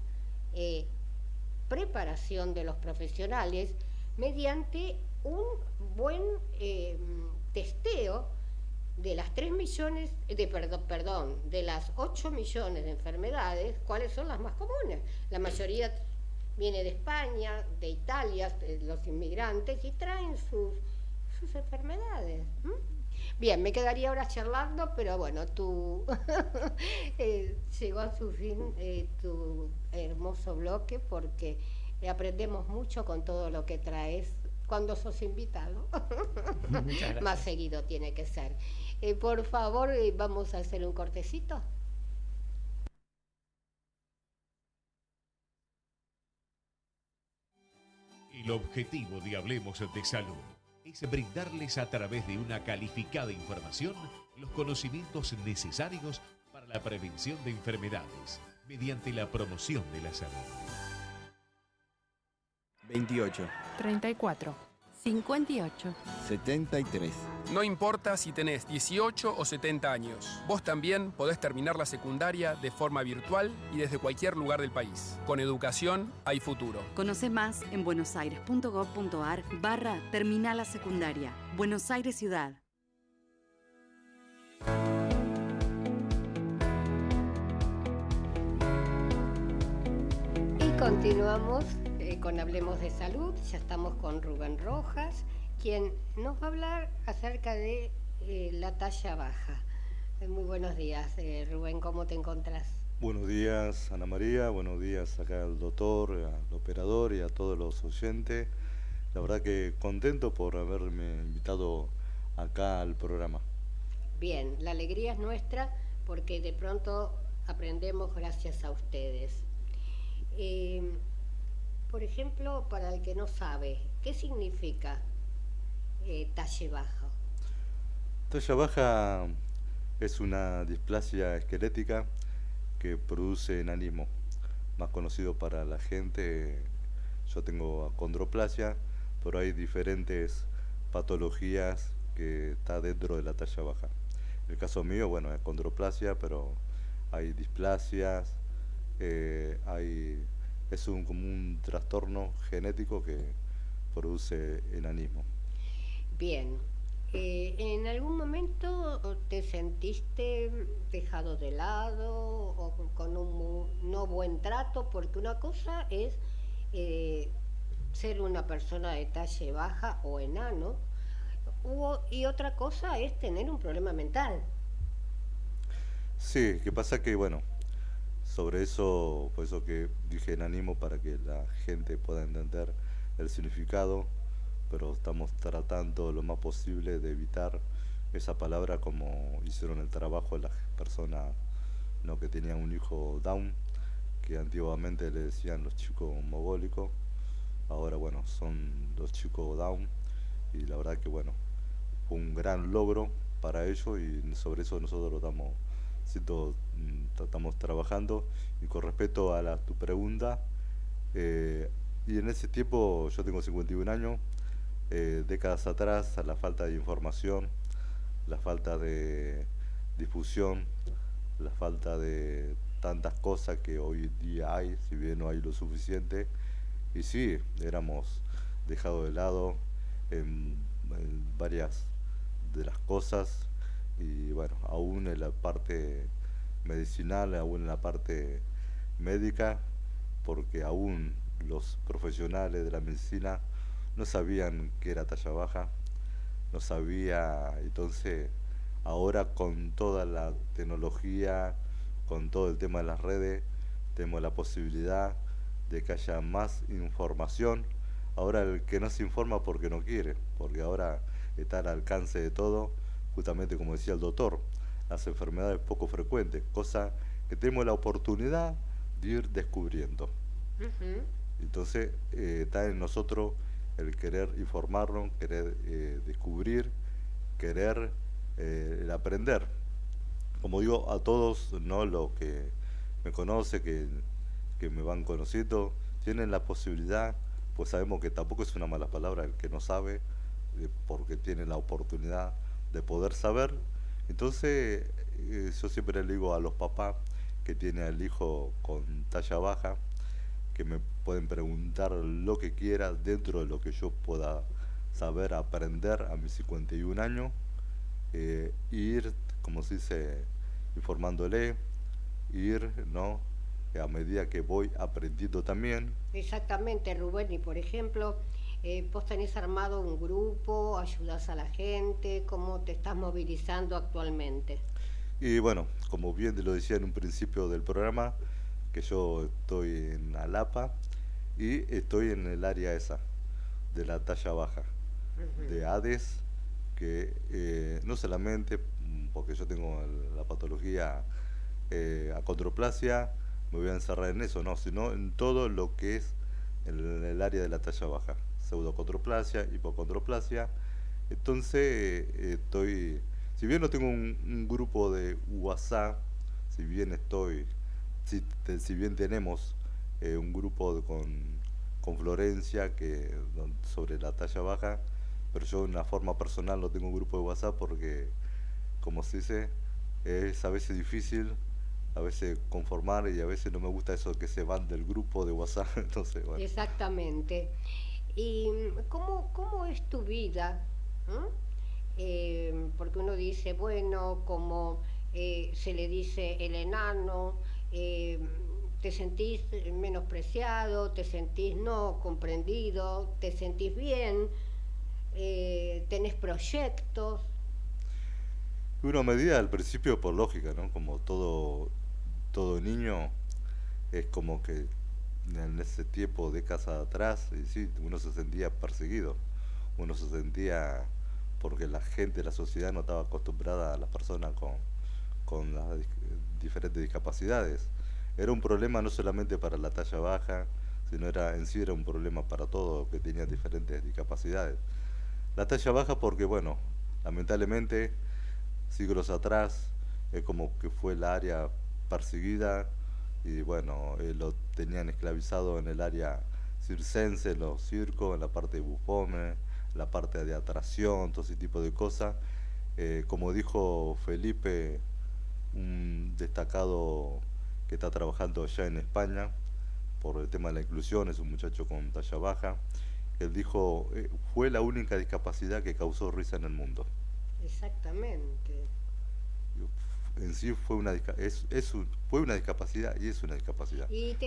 preparación de los profesionales mediante un buen testeo de las 3 millones, de las 8 millones de enfermedades, ¿cuáles son las más comunes? La mayoría viene de España, de Italia, los inmigrantes, y traen sus enfermedades. Bien, me quedaría ahora charlando, pero bueno, llegó a su fin tu hermoso bloque, porque aprendemos mucho con todo lo que traes cuando sos invitado. Más seguido tiene que ser. Por favor, vamos a hacer un cortecito. El objetivo de Hablemos de Salud es brindarles a través de una calificada información los conocimientos necesarios para la prevención de enfermedades mediante la promoción de la salud. 28, 34, 58. 73. No importa si tenés 18 o 70 años, vos también podés terminar la secundaria de forma virtual y desde cualquier lugar del país. Con educación hay futuro. Conoce más en buenosaires.gov.ar/terminal la secundaria. Buenos Aires Ciudad. Y continuamos con Hablemos de Salud. Ya estamos con Rubén Rojas, quien nos va a hablar acerca de la talla baja. Muy buenos días, Rubén, ¿cómo te encontrás? Buenos días, Ana María, buenos días acá al doctor, al operador y a todos los oyentes. La verdad que contento por haberme invitado acá al programa. Bien, la alegría es nuestra porque de pronto aprendemos gracias a ustedes. Por ejemplo, para el que no sabe, ¿qué significa talle baja? Talla baja es una displasia esquelética que produce enanismo, más conocido para la gente. Yo tengo acondroplasia, pero hay diferentes patologías que está dentro de la talla baja. En el caso mío, bueno, es acondroplasia, pero hay displasias, es como un trastorno genético que produce enanismo. Bien. ¿En algún momento te sentiste dejado de lado o con un no buen trato? Porque una cosa es ser una persona de talle baja o enano, y otra cosa es tener un problema mental. Sí, que pasa que, bueno, sobre eso, por eso que dije enanismo, para que la gente pueda entender el significado, pero estamos tratando lo más posible de evitar esa palabra, como hicieron el trabajo de las personas que tenían un hijo Down, que antiguamente le decían los chicos mogólicos, ahora bueno, son los chicos Down, y la verdad que bueno, fue un gran logro para ellos, y sobre eso nosotros estamos trabajando. Y con respecto a tu pregunta, y en ese tiempo, yo tengo 51 años, décadas atrás, la falta de información, la falta de difusión, la falta de tantas cosas que hoy día hay, si bien no hay lo suficiente, y sí, éramos dejados de lado en varias de las cosas, y bueno, aún en la parte medicinal, aún en la parte médica, porque aún los profesionales de la medicina no sabían qué era talla baja, no sabía. Entonces ahora con toda la tecnología, con todo el tema de las redes, tenemos la posibilidad de que haya más información. Ahora el que no se informa porque no quiere, porque ahora está al alcance de todo, justamente como decía el doctor, las enfermedades poco frecuentes, cosa que tenemos la oportunidad de ir descubriendo. Entonces está en nosotros el querer informarnos, querer descubrir, querer el aprender. Como digo a todos, no los que me conocen, que me van conociendo, tienen la posibilidad, pues sabemos que tampoco es una mala palabra el que no sabe, porque tiene la oportunidad de poder saber. Entonces yo siempre le digo a los papás que tienen al hijo con talla baja, que me pueden preguntar lo que quiera dentro de lo que yo pueda saber, aprender a mis 51 años, ir, como se dice, informándole, ir, ¿no?, a medida que voy aprendiendo también. Exactamente, Rubén, y por ejemplo, vos tenés armado un grupo, ayudás a la gente, ¿cómo te estás movilizando actualmente? Y bueno, como bien te lo decía en un principio del programa, que yo estoy en Alapa y estoy en el área esa, de la talla baja, de ADES, que no solamente porque yo tengo la patología acondroplasia, me voy a encerrar en eso, no, sino en todo lo que es el área de la talla baja, pseudoacondroplasia, hipocondroplasia. Entonces estoy, si bien no tengo un grupo de WhatsApp, si bien estoy, si bien tenemos un grupo con Florencia sobre la talla baja, pero yo en una forma personal no tengo un grupo de WhatsApp porque, como se dice, es a veces difícil, a veces conformar, y a veces no me gusta eso que se van del grupo de WhatsApp. Entonces, bueno. Exactamente. ¿Y cómo es tu vida? Porque uno dice, bueno, como se le dice el enano, te sentís menospreciado, te sentís no comprendido, te sentís bien, tenés proyectos. Una medida al principio por lógica, ¿no? Como todo niño, es como que en ese tiempo, décadas atrás, y sí, uno se sentía perseguido, uno se sentía, porque la gente, la sociedad no estaba acostumbrada a las personas con las diferentes discapacidades. Era un problema no solamente para la talla baja, sino en sí era un problema para todos que tenían diferentes discapacidades. La talla baja porque, bueno, lamentablemente, siglos atrás, es como que fue la área perseguida, y bueno, lo tenían esclavizado en el área circense, en los circos, en la parte de bufones, la parte de atracción, todo ese tipo de cosas. Como dijo Felipe, un destacado que está trabajando allá en España por el tema de la inclusión, es un muchacho con talla baja, él dijo, fue la única discapacidad que causó risa en el mundo. Exactamente. En sí fue fue una discapacidad y es una discapacidad. ¿Y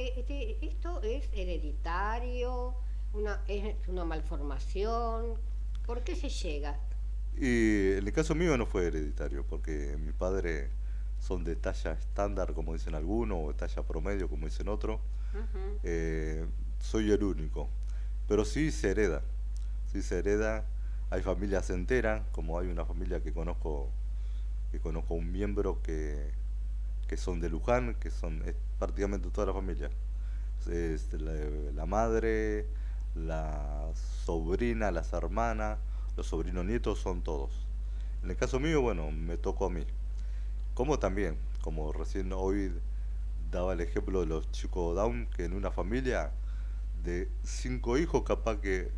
esto es hereditario? ¿Es una malformación? ¿Por qué se llega? Y en el caso mío no fue hereditario, porque mis padres son de talla estándar, como dicen algunos, o de talla promedio, como dicen otros. Soy el único. Pero sí se hereda. Sí se hereda. Hay familias enteras, como hay una familia que conozco un miembro que son de Luján, que son prácticamente toda la familia. La madre, la sobrina, las hermanas, los sobrinos nietos son todos. En el caso mío, bueno, me tocó a mí. Como también, como recién hoy daba el ejemplo de los chicos Down, que en una familia de 5 hijos, capaz que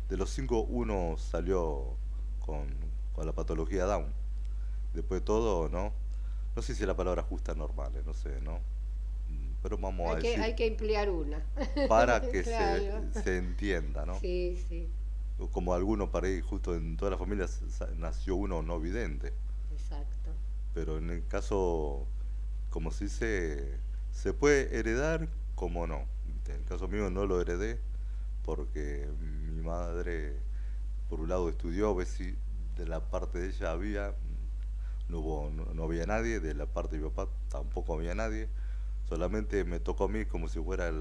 de los 5 uno salió con la patología Down. Después de todo, ¿no? No sé si la palabra justa normal, no sé, ¿no? pero vamos a decir, hay que emplear una. para que Claro. se entienda, ¿no? Sí, sí, Como algunos para ahí, justo en todas las familias nació uno no vidente, exacto. pero en el caso, como se dice, se puede heredar como no. En el caso mío no lo heredé porque mi madre, por un lado, estudió, a ver si de la parte de ella había, no había nadie, de la parte de mi papá tampoco había nadie, solamente me tocó a mí como si fuera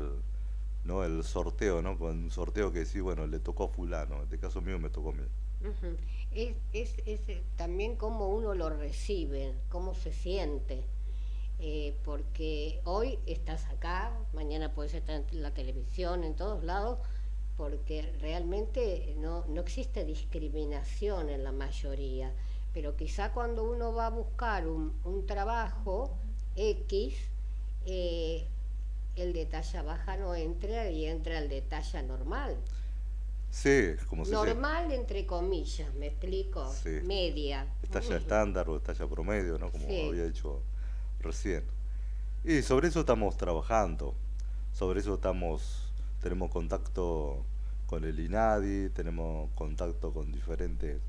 ¿no? el sorteo, ¿no? Con un sorteo que decís, bueno, le tocó a fulano, en este caso mío me tocó a mí. Ujú. Es también cómo uno lo recibe, cómo se siente. Porque hoy estás acá, mañana puedes estar en la televisión, en todos lados, porque realmente no existe discriminación en la mayoría, pero quizá cuando uno va a buscar un trabajo X, eh, el de talla baja no entra y entra el de talla normal. Sí, como se dice, Normal entre comillas, ¿me explico? sí, Media. es talla estándar o es talla promedio, ¿no? Como Sí. había dicho recién. Y sobre eso estamos trabajando, sobre eso tenemos contacto con el INADI, tenemos contacto con diferentes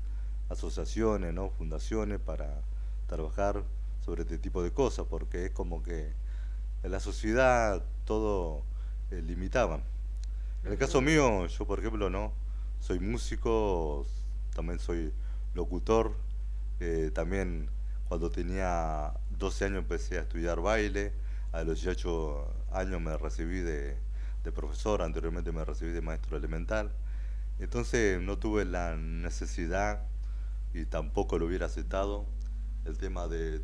asociaciones, ¿no? Fundaciones para trabajar sobre este tipo de cosas, porque es como que en la sociedad todo limitaban. En el caso mío, yo por ejemplo no, soy músico, también soy locutor, también cuando tenía 12 años empecé a estudiar baile, a los 18 años me recibí de profesor, anteriormente me recibí de maestro elemental, entonces no tuve la necesidad y tampoco lo hubiera aceptado el tema de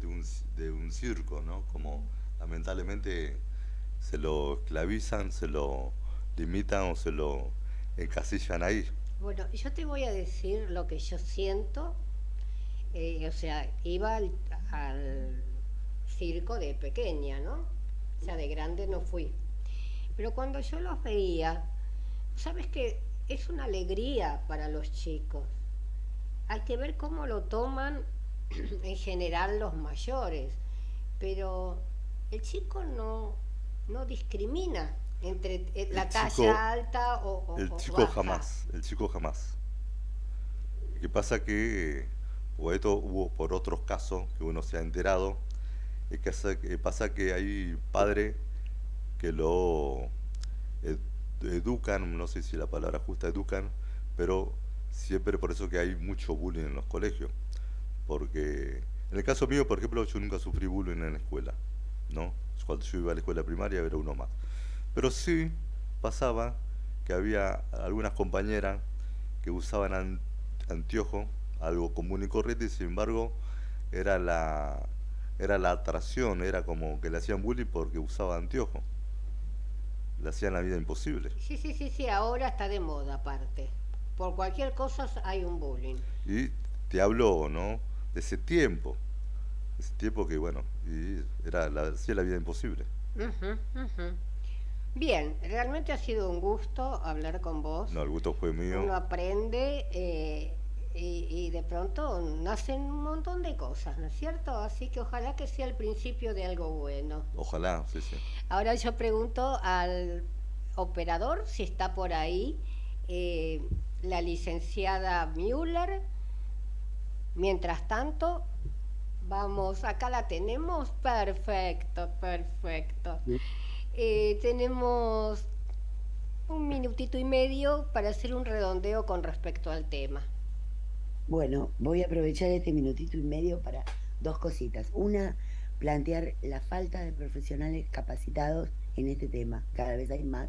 un circo, ¿no? Como lamentablemente se lo esclavizan, se lo limitan o se lo encasillan ahí. Bueno, yo te voy a decir lo que yo siento. O sea, iba al circo de pequeña, ¿no? O sea, de grande no fui. Pero cuando yo los veía, sabes que es una alegría para los chicos. Hay que ver cómo lo toman en general los mayores, pero el chico no discrimina entre la talla alta o El chico baja. jamás, el chico jamás. Lo que pasa que, o esto hubo por otros casos que uno se ha enterado, es que pasa que hay padres que lo educan, no sé si la palabra justa educan, pero siempre por eso que hay mucho bullying en los colegios. Porque en el caso mío, por ejemplo, yo nunca sufrí bullying en la escuela, ¿no? Cuando yo iba a la escuela primaria era uno más. Pero sí pasaba que había algunas compañeras que usaban anteojos, algo común y corriente, y sin embargo era la atracción, era como que le hacían bullying porque usaba anteojos. Le hacían la vida imposible. Sí, ahora está de moda aparte. Por cualquier cosa hay un bullying. Y te hablo, ¿no? De ese tiempo que bueno, y hacía la vida imposible. Ujú, ujú. Bien, realmente ha sido un gusto hablar con vos. No, el gusto fue mío. Uno aprende y de pronto nacen un montón de cosas, ¿no es cierto? Así que ojalá que sea el principio de algo bueno. Ojalá, sí, sí. Ahora yo pregunto al operador si está por ahí la licenciada Müller. Mientras tanto, vamos, acá la tenemos. Perfecto. Tenemos un minutito y medio para hacer un redondeo con respecto al tema. Bueno, voy a aprovechar este minutito y medio para dos cositas. Una, plantear la falta de profesionales capacitados en este tema. Cada vez hay más,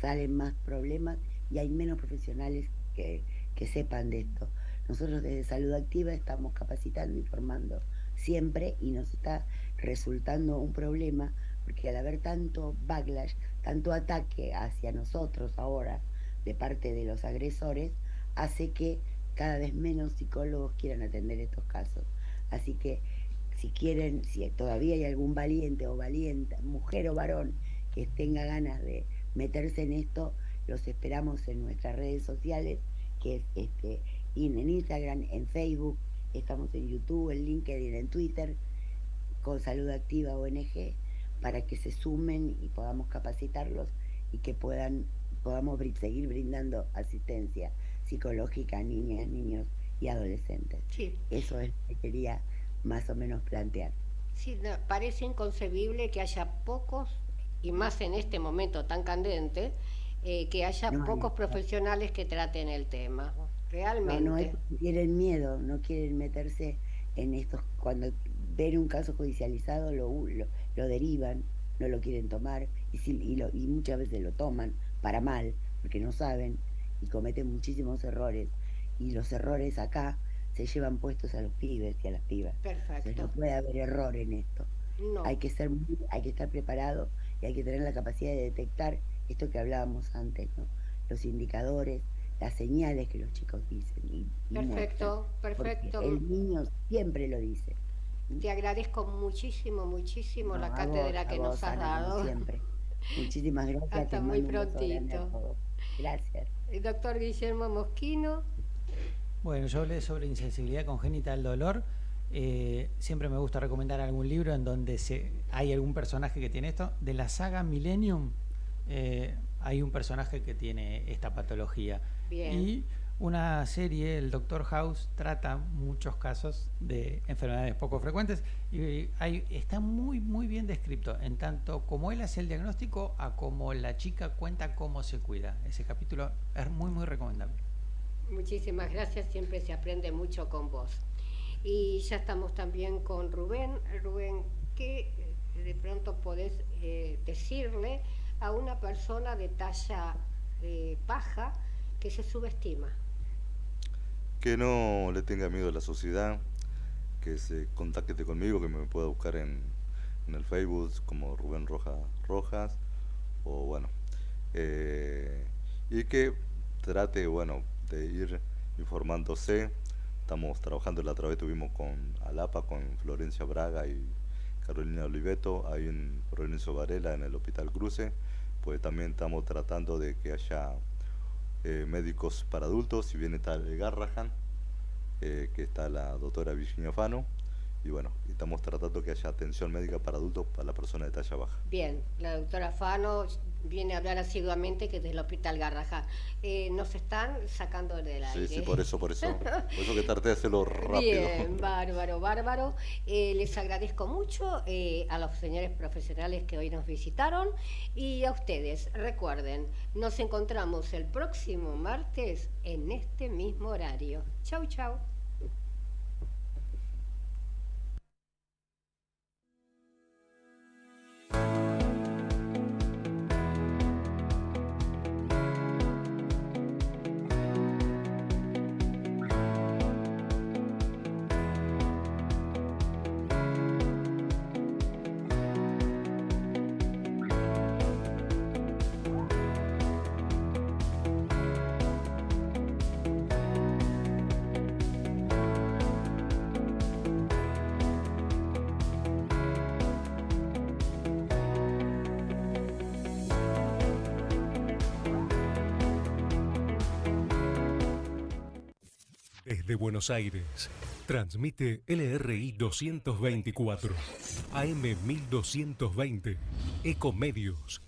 salen más problemas y hay menos profesionales que sepan de esto. Nosotros desde Salud Activa estamos capacitando y formando siempre y nos está resultando un problema porque al haber tanto backlash, tanto ataque hacia nosotros ahora de parte de los agresores, hace que cada vez menos psicólogos quieran atender estos casos. Así que si quieren, si todavía hay algún valiente o valiente, mujer o varón, que tenga ganas de meterse en esto, los esperamos en nuestras redes sociales, que es en Instagram, en Facebook, estamos en YouTube, en LinkedIn, en Twitter, con Salud Activa ONG, para que se sumen y podamos capacitarlos y que podamos seguir brindando asistencia psicológica a niñas, niños y adolescentes. Sí. Eso es lo que quería más o menos plantear. Sí, parece inconcebible que haya pocos, y más en este momento tan candente, que haya pocos profesionales que traten el tema. Realmente. No tienen miedo, no quieren meterse en estos, cuando ven un caso judicializado lo derivan, no lo quieren tomar y muchas veces lo toman para mal, porque no saben y cometen muchísimos errores, y los errores acá se llevan puestos a los pibes y a las pibas. Perfecto. Entonces no puede haber error en esto. No. Hay que estar preparado y hay que tener la capacidad de detectar esto que hablábamos antes, ¿no? Los indicadores, las señales que los chicos dicen. Perfecto, perfecto. El niño siempre lo dice. Te agradezco muchísimo la cátedra que nos has dado. Siempre. Muchísimas gracias. Hasta muy prontito. Gracias. El doctor Guillermo Mosquino. Bueno, yo hablé sobre insensibilidad congénita al dolor. Siempre me gusta recomendar algún libro en donde hay algún personaje que tiene esto. De la saga Millennium hay un personaje que tiene esta patología. Bien. Y una serie, el Dr. House, trata muchos casos de enfermedades poco frecuentes y está muy bien descrito, en tanto como él hace el diagnóstico a como la chica cuenta cómo se cuida. Ese capítulo es muy recomendable. Muchísimas gracias, siempre se aprende mucho con vos. Y ya estamos también con Rubén. Rubén, ¿qué de pronto podés decirle a una persona de talla baja que se subestima? Que no le tenga miedo a la sociedad, que se contacte conmigo, que me pueda buscar en el Facebook como Rubén Rojas, o bueno, y que trate, bueno, de ir informándose. Estamos trabajando, la otra vez tuvimos con Alapa, con Florencia Braga y Carolina Oliveto, ahí en Lorenzo Varela, en el Hospital Cruce, pues también estamos tratando de que haya médicos para adultos, si bien está el Garrahan, que está la doctora Virginia Fano, y bueno, estamos tratando que haya atención médica para adultos para la persona de talla baja. Bien, la doctora Fano viene a hablar asiduamente que desde el Hospital Garrahan. Nos están sacando del aire. Sí, por eso que traté de hacerlo rápido. Bien, bárbaro. Les agradezco mucho a los señores profesionales que hoy nos visitaron y a ustedes. Recuerden, nos encontramos el próximo martes en este mismo horario. Chau. Desde Buenos Aires, transmite LRI 224, AM 1220, Ecomedios,